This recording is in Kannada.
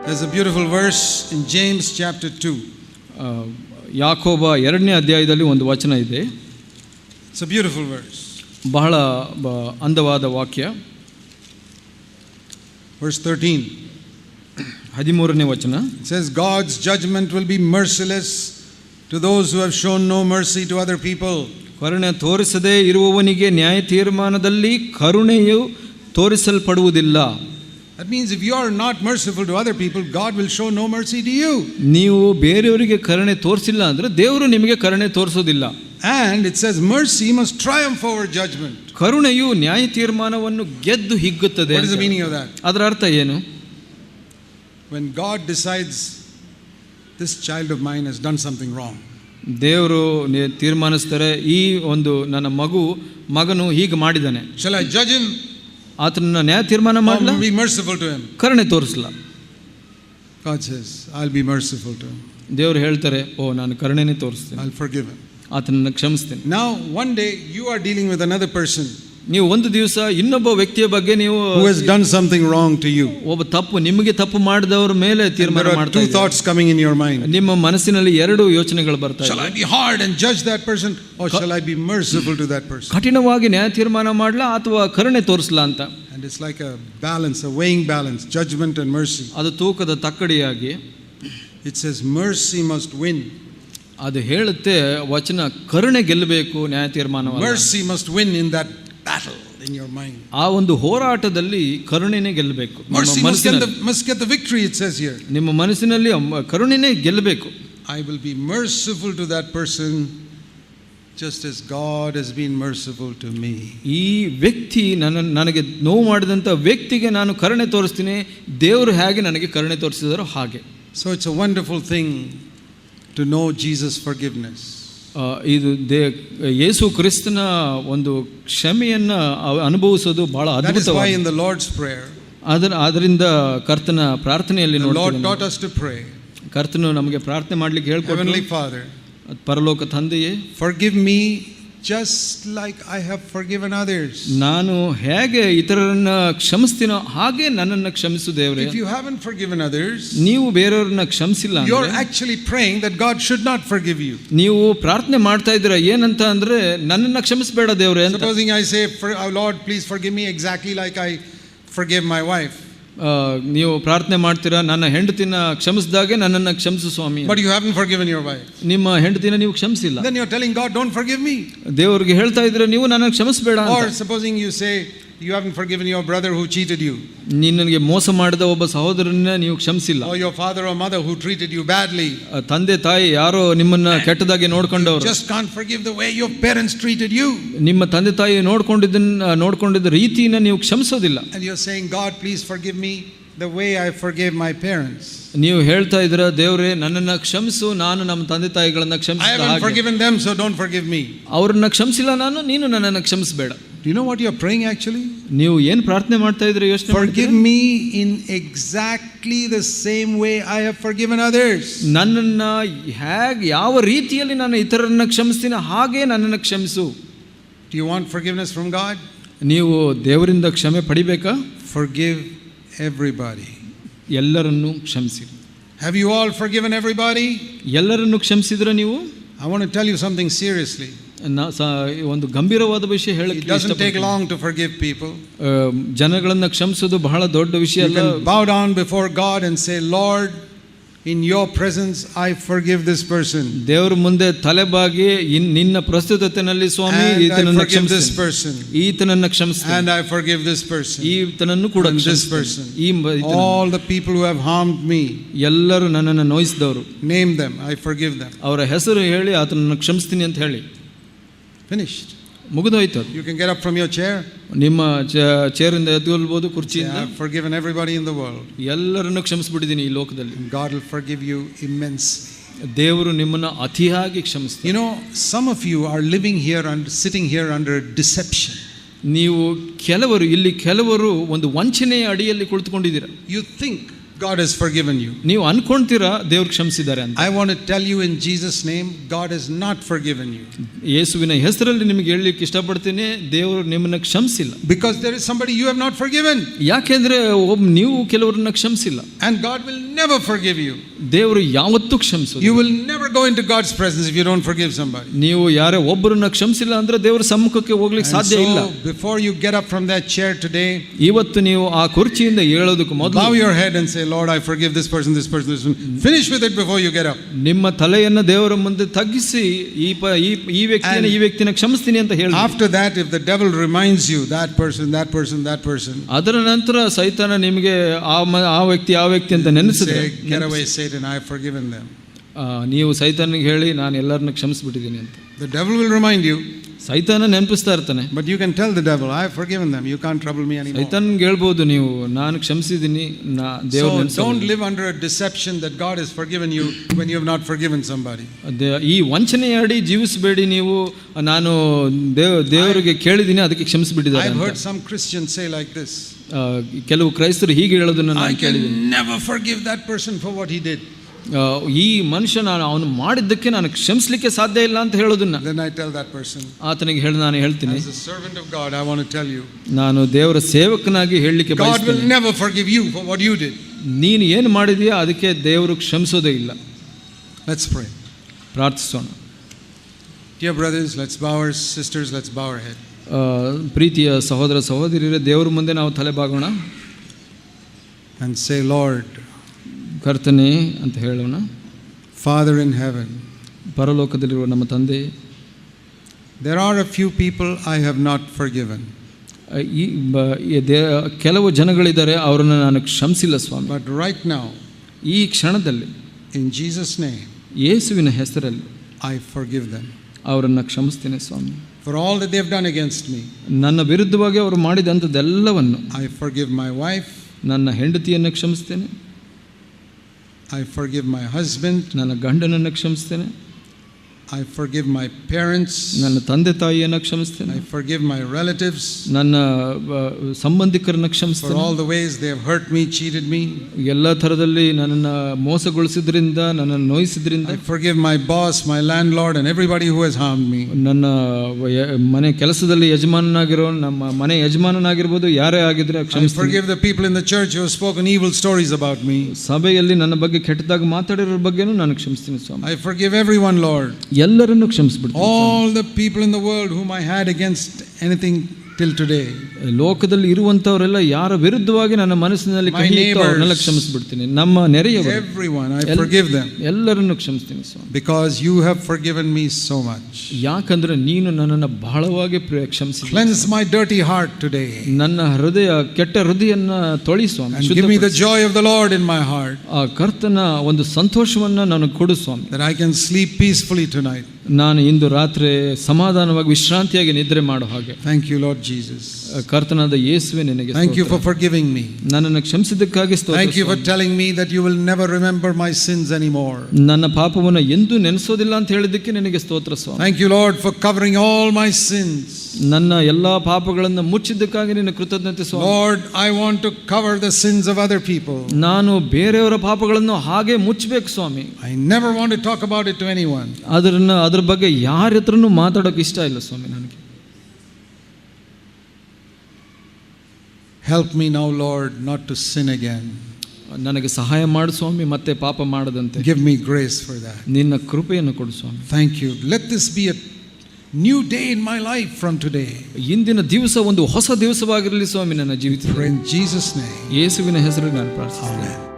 There's a beautiful verse in James chapter 2. ಯಾಕೋಬ 2ನೇ ಅಧ್ಯಾಯದಲ್ಲಿ ಒಂದು ವಚನ ಇದೆ. It's a beautiful verse. ಬಹಳ ಅಂದವಾದ ವಾಕ್ಯ. Verse 13. 13ನೇ ವಚನ. It says God's judgment will be merciless to those who have shown no mercy to other people. ಕರುಣೆ ತೋರಿಸದೇ ಇರುವವನಿಗೆ ನ್ಯಾಯ ತೀರ್ಮಾನದಲ್ಲಿ ಕರುಣೆಯು ತೋರಿಸಲ್ಪಡುವುದಿಲ್ಲ. That means if you are not merciful to other people, God will show no mercy to you. ನೀವು ಬೇರೆಯವರಿಗೆ ಕರುಣೆ ತೋರಿಸಿಲ್ಲ ಅಂದ್ರೆ ದೇವರು ನಿಮಗೆ ಕರುಣೆ ತೋರಿಸೋದಿಲ್ಲ. And it says mercy must triumph over judgment. ಕರುಣೆಯು ನ್ಯಾಯ ತೀರ್ಮಾನವನ್ನು ಗೆದ್ದು ಹಿಗ್ಗುತ್ತದೆ. What is the meaning of that? ಅದರ ಅರ್ಥ ಏನು? When God decides this child of mine has done something wrong. ದೇವರು ತೀರ್ಮಾನಿಸ್ತಾರೆ, ಈ ಒಂದು ನನ್ನ ಮಗನು ಹೀಗೆ ಮಾಡಿದ್ದಾನೆ. Shall I judge him? ಆತನ ನ್ಯಾಯ ತೀರ್ಮಾನ ಮಾಡಲ್ಲ, be merciful to him. ಕರುಣೆ ತೋರಿಸಲ್ಲ. God says I'll be merciful to him. ದೇವರು ಹೇಳ್ತಾರೆ, ನಾನು ಕರುಣೆನೇ ತೋರಿಸ್ತೀನಿ, I'll forgive him. ಆತನನ್ನು ಕ್ಷಮಿಸ್ತೀನಿ. Now one day you are dealing with another person. ನೀವು ಒಂದು ದಿವಸ ಇನ್ನೊಬ್ಬ ವ್ಯಕ್ತಿಯ ಬಗ್ಗೆ ನೀವು who has done something wrong to you. ನಿಮಗೆ ತಪ್ಪು ಮಾಡಿದವರ ಮೇಲೆ ತೀರ್ಮಾನ ಮಾಡ್ತಾ ಇದ್ದೀರಾ. Two thoughts coming in your mind. ನಿಮ್ಮ ಮನಸ್ಸಿನಲ್ಲಿ ಎರಡು ಯೋಚನೆಗಳು ಬರ್ತಾ ಇದೆ. Shall I be hard and judge that person or shall I be merciful to that person? ಕಠಿಣವಾಗಿ ನ್ಯಾಯ ತೀರ್ಮಾನ ಮಾಡಲಾ ಅಥವಾ ಕರುಣೆ ತೋರಿಸಲಾ ಅಂತ. And it's like a balance, a weighing balance, judgment and mercy. ಅದು ತೂಕದ ತಕ್ಕಡಿಯಾಗಿ it says mercy must win. ಅದು ಹೇಳುತ್ತೆ ವಚನ, ಕರುಣೆ ಗೆಲ್ಲಬೇಕು, ನ್ಯಾಯ ತೀರ್ಮಾನವಲ್ಲ. Mercy must win in that battle in your mind. ಆ ಒಂದು ಹೋರಾಟದಲ್ಲಿ ಕರುಣೆನೇ ಗೆಲ್ಲಬೇಕು. Mercy must get the victory, it says here. ನಿಮ್ಮ ಮನಸ್ಸಿನಲ್ಲಿ ಕರುಣೆನೇ ಗೆಲ್ಲಬೇಕು. I will be merciful to that person just as God has been merciful to me. ಈ ವ್ಯಕ್ತಿ ನನಗೆ ನೋವು ಮಾಡಿದಂಥ ವ್ಯಕ್ತಿಗೆ ನಾನು ಕರುಣೆ ತೋರಿಸ್ತೀನಿ, ದೇವರು ಹೇಗೆ ನನಗೆ ಕರುಣೆ ತೋರಿಸಿದಾರೋ ಹಾಗೆ. So it's a wonderful thing to know Jesus' forgiveness. ಇದು ಯೇಸು ಕ್ರಿಸ್ತನ ಒಂದು ಕ್ಷಮೆಯನ್ನು ಅನುಭವಿಸೋದು ಬಹಳ ಅದ್ಭುತವಾಗಿದೆ. That is why in the Lord's prayer, ಅದರಿಂದ ಕರ್ತನ ಪ್ರಾರ್ಥನೆಯಲ್ಲಿ the Lord taught us to pray. ಕರ್ತನು ನಮಗೆ ಪ್ರಾರ್ಥನೆ ಮಾಡಲಿಕ್ಕೆ ಹೇಳ್ಕೊಟ್ರು. Heavenly Father, ಪರಲೋಕ ತಂದೆಯೇ, forgive me just like I have forgiven others. ನಾನು ಹೇಗೆ ಇತರರನ್ನ ಕ್ಷಮಿಸ್ತೀನೋ ಹಾಗೆ ನನ್ನನ್ನು ಕ್ಷಮಿಸು ದೇವರೇ. If you haven't forgiven others, ನೀವು ಬೇರೆಯವರನ್ನ ಕ್ಷಮಿಸಿಲ್ಲ ಅಂದ್ರೆ, you are actually praying that God should not forgive you. ನೀವು ಪ್ರಾರ್ಥನೆ ಮಾಡ್ತಾ ಇದ್ದೀರಾ ಏನಂತ ಅಂದ್ರೆ, ನನ್ನನ್ನು ಕ್ಷಮಿಸಬೇಡ ದೇವರೇ ಅಂತ. Supposing I say, Lord, please forgive me exactly like I forgave my wife. ನೀವು ಪ್ರಾರ್ಥನೆ ಮಾಡ್ತೀರಾ, ನನ್ನ ಹೆಂಡತಿನ ಕ್ಷಮಿಸಿದಾಗೆ ನನ್ನನ್ನು ಕ್ಷಮಿಸು ಸ್ವಾಮಿ. But you haven't forgiven your wife. ನಿಮ್ಮ ಹೆಂಡತಿನ ನೀವು ಕ್ಷಮಿಸಿಲ್ಲ. Then you are telling God, don't forgive me. ದೇವರಿಗೆ ಹೇಳ್ತಾ ಇದ್ದೀರಾ, ನೀವು ನನ್ನನ್ನು ಕ್ಷಮಿಸಬೇಡ ಅಂತ. Or supposing you say you haven't forgiven your brother who cheated you. ನಿನಗೆ ಮೋಸ ಮಾಡಿದ ಒಬ್ಬ ಸಹೋದರನ್ನ ನೀವು ಕ್ಷಮಿಸಿಲ್ಲ. Or your father or mother who treated you badly. ತಂದೆ ತಾಯಿ ಯಾರೋ ನಿಮ್ಮನ್ನ ಕೆಟ್ಟದಾಗಿ ನೋಡ್ಕೊಂಡವರು. Just can't forgive the way your parents treated you. ನಿಮ್ಮ ತಂದೆ ತಾಯಿ ನೋಡ್ಕೊಂಡಿದ್ದ ರೀತಿಯನ್ನು ನೀವು ಕ್ಷಮಿಸೋದಿಲ್ಲ. And you're saying, God, please forgive me the way I forgave my parents. ನೀವು ಹೇಳ್ತಾ ಇದ್ದೀರಾ, ದೇವರೇ ನನ್ನನ್ನು ಕ್ಷಮಿಸು, ನಾನು ನಮ್ಮ ತಂದೆ ತಾಯಿಗಳನ್ನ ಕ್ಷಮಿಸಿದ ಹಾಗೆ. I haven't forgiven them, so don't forgive me. ಅವರನ್ನ ಕ್ಷಮಿಸಿಲ್ಲ ನಾನು, ನೀನು ನನ್ನನ್ನು ಕ್ಷಮಿಸಬೇಡ. Do you know what you're praying actually? ನೀವು ಏನು ಪ್ರಾರ್ಥನೆ ಮಾಡ್ತಾ ಇದ್ದೀರಾ ಯೋಚನೆ ಮಾಡಿ. Forgive me in exactly the same way I have forgiven others. ನನ್ನನ್ನ ಯಾವ ರೀತಿಯಲ್ಲಿ ನಾನು ಇತರರನ್ನ ಕ್ಷಮಿಸ್ತೀನಿ ಹಾಗೆ ನನ್ನನ್ನು ಕ್ಷಮಿಸು. Do you want forgiveness from God? ನೀವು ದೇವರಿಂದ ಕ್ಷಮೆ ಪಡಿಬೇಕಾ? Forgive everybody. ಎಲ್ಲರನ್ನು ಕ್ಷಮಿಸಿ. Have you all forgiven everybody? ಎಲ್ಲರನ್ನು ಕ್ಷಮಿಸಿದ್ರ ನೀವು? I want to tell you something seriously. ಒಂದು ಗಂಭೀರವಾದ ವಿಷಯ ಹೇಳಕ್ಕೆ. It doesn't take long to forgive people. ಜನಗಳನ್ನ ಕ್ಷಮಿಸೋದು ಬಹಳ ದೊಡ್ಡ ವಿಷಯ ಅಲ್ಲ. You can bow down before God and say, Lord, in your presence I forgive this person. ದೇವರ ಮುಂದೆ ತಲೆಬಾಗಿ ನಿನ್ನ ಪ್ರಸ್ತುತತೆಯಲ್ಲಿ ಸ್ವಾಮಿ ಈತನನ್ನು ಕ್ಷಮಿಸಿ, ಈತನನ್ನು ಕ್ಷಮಿಸಿ, and I forgive this person, ಈತನನ್ನು ಕೂಡ ಕ್ಷಮಿಸಿ. All the people who have harmed me, ಎಲ್ಲರೂ ನನ್ನನ್ನು ನೋಯಿಸಿದವರು, name them, I forgive them. ಅವರ ಹೆಸರು ಹೇಳಿ ಆತನನ್ನು ಕ್ಷಮಿಸ್ತೀನಿ ಅಂತ ಹೇಳಿ. Finished. ಮುಗಿದೋಯ್ತು. You can get up from your chair. ನಿಮ್ಮ ಚೇರಿಂದ ಎದ್ದುಕೊಳ್ಬಹುದು, ಕುರ್ಚಿಯಿಂದ. I have forgiven everybody in the world. ಎಲ್ಲರನ್ನು ಕ್ಷಮಿಸಿಬಿಟ್ಟಿದ್ದೀನಿ ಈ ಲೋಕದಲ್ಲಿ. God will forgive you immensely. ದೇವರು ನಿಮ್ಮನ್ನು ಅತಿಯಾಗಿ ಕ್ಷಮಿಸ್ತಾನೆ. You know, some of you are living here and sitting here under deception. ನೀವು ಕೆಲವರು ಒಂದು ವಂಚನೆಯ ಅಡಿಯಲ್ಲಿ ಕುಳಿತುಕೊಂಡಿದ್ದೀರಾ. You think God has forgiven you. ನೀವು ಅನ್ಕೊಂತೀರಾ ದೇವರು ಕ್ಷಮಿಸಿದ್ದಾರೆ ಅಂತ. I want to tell you in Jesus' name, God has not forgiven you. ಯೇಸುವಿನ ಹೆಸರಲ್ಲಿ ನಿಮಗೆ ಹೇಳಲಿಕ್ಕೆ ಇಷ್ಟಪಡ್ತೀನಿ, ದೇವರು ನಿಮ್ಮನ್ನು ಕ್ಷಮಿಸಿಲ್ಲ. Because there is somebody you have not forgiven. ಯಾಕೆಂದ್ರೆ ನೀವು ಕೆಲವರನ್ನ ಕ್ಷಮಿಸಿಲ್ಲ. And God will never forgive you. ದೇವರು ಯಾವತ್ತೂ ಕ್ಷಮಿಸೋದು. You will never go into God's presence if you don't forgive somebody. ನೀವು ಯಾರೇ ಒಬ್ಬರನ್ನ ಕ್ಷಮಿಸಿಲ್ಲ ಅಂದ್ರೆ ದೇವರ ಸಮ್ಮುಖಕ್ಕೆ ಹೋಗ್ಲಿಕ್ಕೆ ಸಾಧ್ಯ ಇಲ್ಲ. Before you get up from that chair today, ಇವತ್ತು ನೀವು ಆ ಕುರ್ಚಿಯಿಂದ ಏಳೋದಕ್ಕೆ ಮೊದಲು bow your head and say, Lord, I forgive this person, this person, this person. Finish with it before you get up. ನಿಮ್ಮ ತಲೆಯನ್ನು ದೇವರ ಮುಂದೆ ತಗ್ಗಿಸಿ ಈ ವ್ಯಕ್ತಿನ ಕ್ಷಮಿಸ್ತೀನಿ ಅಂತ ಹೇಳಿ. After that, if the devil reminds you that person, that person, that person, ಅದರ ನಂತರ ಸೈತಾನ ನಿಮಗೆ ಆ ವ್ಯಕ್ತಿ ಅಂತ ನೆನೆಸಿದ್ರೆ, get away Satan, I have forgiven them. ನೀವು ಸೈತಾನಿಗೆ ಹೇಳಿ ನಾನು ಎಲ್ಲರನ್ನ ಕ್ಷಮಿಸ್ಬಿಟ್ಟಿದ್ದೀನಿ ಅಂತ. The devil will remind you. ಸೈತಾನ ನೆನಪಿಸ್ತಾ ಇರ್ತಾನೆ. But you can tell the devil, I have forgiven them. You can't trouble me anymore. ಸೈತಾನ್ಗೆ ಹೇಳ್ಬೋದು ನೀವು ನಾನು ಕ್ಷಮಿಸಿದ್ದೀನಿ ದೇವರು ನೆನೆಸೋದು. So don't live under a deception that God has forgiven you when you have not forgiven somebody. ಈ ವಂಚನೆಯಾಡಿ ಜೀವಿಸಬೇಡಿ ನೀವು, ನಾನು ದೇವರಿಗೆ ಕೇಳಿದ್ದೀನಿ ಅದಕ್ಕೆ ಕ್ಷಮಿಸಿಬಿಟ್ಟಿದ್ದಾರೆ. I've heard some Christians say like this. ಕೆಲವು ಕ್ರೈಸ್ತರು ಹೀಗೆ ಹೇಳೋದನ್ನು ನಾನು ಕೇಳಿದ್ದೀನಿ. I can never forgive that person for what he did. ಈ ಮನುಷ್ಯ ಅವನು ಮಾಡಿದ್ದಕ್ಕೆ ನಾನು ಕ್ಷಮಿಸಲಿಕ್ಕೆ ಸಾಧ್ಯ ಇಲ್ಲ ಅಂತ ಹೇಳೋದನ್ನ. Then I tell that person, ಆತನಿಗೆ ನಾನು ಹೇಳ್ತೀನಿ, as a servant of God, I want to tell you, ನಾನು ದೇವರ ಸೇವಕನಾಗಿ ಹೇಳಲಿಕ್ಕೆ God will never forgive you for what you did. ನೀನು ಏನು ಮಾಡಿದೀಯಾ ಅದಕ್ಕೆ ದೇವರು ಕ್ಷಮಿಸೋದೇ ಇಲ್ಲ. Let's pray. ಪ್ರಾರ್ಥಿಸೋಣ. Dear brothers, let's bow our sisters, let's bow our head. ಪ್ರೀತಿಯ ಸಹೋದರ ಸಹೋದರಿಯರೇ, ದೇವರ ಮುಂದೆ ನಾವು ತಲೆ ಬಾಗೋಣ and say, Lord, ಕರ್ತನೇ ಅಂತ ಹೇಳೋಣ. Father in heaven, ಪರಲೋಕದಲ್ಲಿರುವ ನಮ್ಮ ತಂದೆ, there are a few people I have not forgiven. ಕೆಲವು ಜನಗಳಿದ್ದಾರೆ, ಅವರನ್ನು ನಾನು ಕ್ಷಮಿಸಿಲ್ಲ ಸ್ವಾಮಿ. But right now, ಈ ಕ್ಷಣದಲ್ಲಿ in Jesus' name, ಯೇಸುವಿನ ಹೆಸರಲ್ಲಿ I forgive them. ಅವರನ್ನು ಕ್ಷಮಿಸ್ತೇನೆ ಸ್ವಾಮಿ. For all that they have done against me, ನನ್ನ ವಿರುದ್ಧವಾಗಿ ಅವರು ಮಾಡಿದಂಥದ್ದೆಲ್ಲವನ್ನು I forgive my wife. ನನ್ನ ಹೆಂಡತಿಯನ್ನು ಕ್ಷಮಿಸ್ತೇನೆ. I forgive my husband. ನನ್ನ ಗಂಡನನ್ನು ಕ್ಷಮಿಸ್ತೇನೆ. I forgive my parents. ನನ್ನ ತಂದೆ ತಾಯಿಯನ್ನು ಕ್ಷಮಿಸ್ತೇನೆ. I forgive my relatives. ನನ್ನ ಸಂಬಂಧಿಕರನ್ನು For ಕ್ಷಮಿಸ್ತೇನೆ. all the ways they have hurt me, cheated me. ಎಲ್ಲ ಥರದಲ್ಲಿ ನನ್ನನ್ನು ಮೋಸಗೊಳಿಸಿದ್ರಿಂದ, ನನ್ನನ್ನು ನೋಯಿಸಿದ್ರಿಂದ. I forgive my boss, my landlord, and everybody who has harmed me. ನನ್ನ ಮನೆ ಕೆಲಸದಲ್ಲಿ ಯಜಮಾನನಾಗಿರೋ, ನಮ್ಮ ಮನೆ ಯಜಮಾನನಾಗಿರ್ಬೋದು, ಯಾರೇ ಆಗಿದ್ರೆ I ಕ್ಷಮಿಸ್ತೇನೆ. forgive the people in the church who have spoken evil stories about me. ಸಭೆಯಲ್ಲಿ ನನ್ನ ಬಗ್ಗೆ ಕೆಟ್ಟದಾಗಿ ಮಾತಾಡಿರೋ ಬಗ್ಗೆನೂ ನಾನು ಕ್ಷಮಿಸ್ತೀನಿ ಸ್ವಾಮಿ. I forgive everyone, Lord. ಎಲ್ಲರನ್ನು ಕ್ಷಮಿಸ್ಬಿಡ್ತೀನಿ. All the people in the world whom I had against anything till today. ಲೋಕದಲ್ಲಿ ಇರುವಂತವರೆಲ್ಲ ಯಾರ ವಿರುದ್ಧವಾಗಿ ನನ್ನ ಮನಸ್ಸಿನಲ್ಲಿ ಕಹಿ ಇತ್ತೋ ಅವರನ್ನೆಲ್ಲ ಕ್ಷಮಿಸ್ಬಿಡ್ತೀನಿ. ನಮ್ಮ ನೆರೆಯವರು, Everyone, I forgive them. ಎಲ್ಲರನ್ನು ಕ್ಷಮಿಸ್ತೀನಿ ಸ್ವಾಮಿ. Because you have forgiven me so much. ಯಾಕಂದ್ರೆ ನೀನು ನನ್ನನ್ನು ಬಹಳವಾಗಿ ಕ್ಷಮಿಸಿದ್ದೀಯ. Cleanse my dirty heart today. ನನ್ನ ಹೃದಯ, ಕೆಟ್ಟ ಹೃದಯನ ತೊಳಿ ಸ್ವಾಮಿ. And give me the joy of the Lord in my heart. ಆ ಕರ್ತನ ಒಂದು ಸಂತೋಷವನ್ನ ನನಗೆ ಕೊಡು ಸ್ವಾಮಿ. That I can sleep peacefully tonight. ನಾನು ಇಂದು ರಾತ್ರಿ ಸಮಾಧಾನವಾಗಿ ವಿಶ್ರಾಂತಿಯಾಗಿ ನಿದ್ರೆ ಮಾಡೋ ಹಾಗೆ. Thank you, Lord Jesus. ಕರ್ತನಾದ ಯೇಸುವೆ ನಿನಗೆ Thank you for forgiving me. ನನ್ನನ್ನು ಕ್ಷಮಿಸಿದ್ದಕ್ಕಾಗಿ ಸ್ತೋತ್ರ. Thank you for telling me that you will never remember my sins anymore. ನನ್ನ ಪಾಪವನ್ನು ಎಂದೂ ನೆನೆಸೋದಿಲ್ಲ ಅಂತ ಹೇಳಿದ್ದಕ್ಕೆ ನಿನಗೆ ಸ್ತೋತ್ರ ಸ್ವಾಮಿ. Thank you, Lord, for covering all my sins. ನನ್ನ ಎಲ್ಲಾ ಪಾಪಗಳನ್ನು ಮುಚ್ಚಿದ್ದಕ್ಕಾಗಿ ನಿನ್ನ ಕೃತಜ್ಞತೆ ಸ್ವಾಮಿ. Lord, I want to cover the sins of other people. ನಾನು ಬೇರೆಯವರ ಪಾಪಗಳನ್ನು ಹಾಗೆ ಮುಚ್ಚಬೇಕು ಸ್ವಾಮಿ. I never want to talk about it to anyone. ಅದ್ರ ಬಗ್ಗೆ ಯಾರ ಹತ್ರನೂ ಮಾತಾಡೋಕೆ ಇಷ್ಟ ಇಲ್ಲ ಸ್ವಾಮಿ ನನಗೆ. Help me now, Lord, not to sin again. ನನಗೆ ಸಹಾಯ ಮಾಡು ಸ್ವಾಮಿ, ಮತ್ತೆ ಪಾಪ ಮಾಡದಂತೆ. Give me grace for that. ನಿನ್ನ ಕೃಪೆಯನ್ನು ಕೊಡು ಸ್ವಾಮಿ. Thank you. Let this be a new day in my life from today. ಇಂದಿನ ದಿವಸ ಒಂದು ಹೊಸ ದಿವಸವಾಗಿರಲಿ ಸ್ವಾಮಿ ನನ್ನ ಜೀವಿತದಲ್ಲಿ. In Jesus' name. ಯೇಸುವಿನ ಹೆಸರಲ್ಲಿ ನಾನು ಪ್ರಾರ್ಥಿಸುತ್ತೇನೆ. Amen.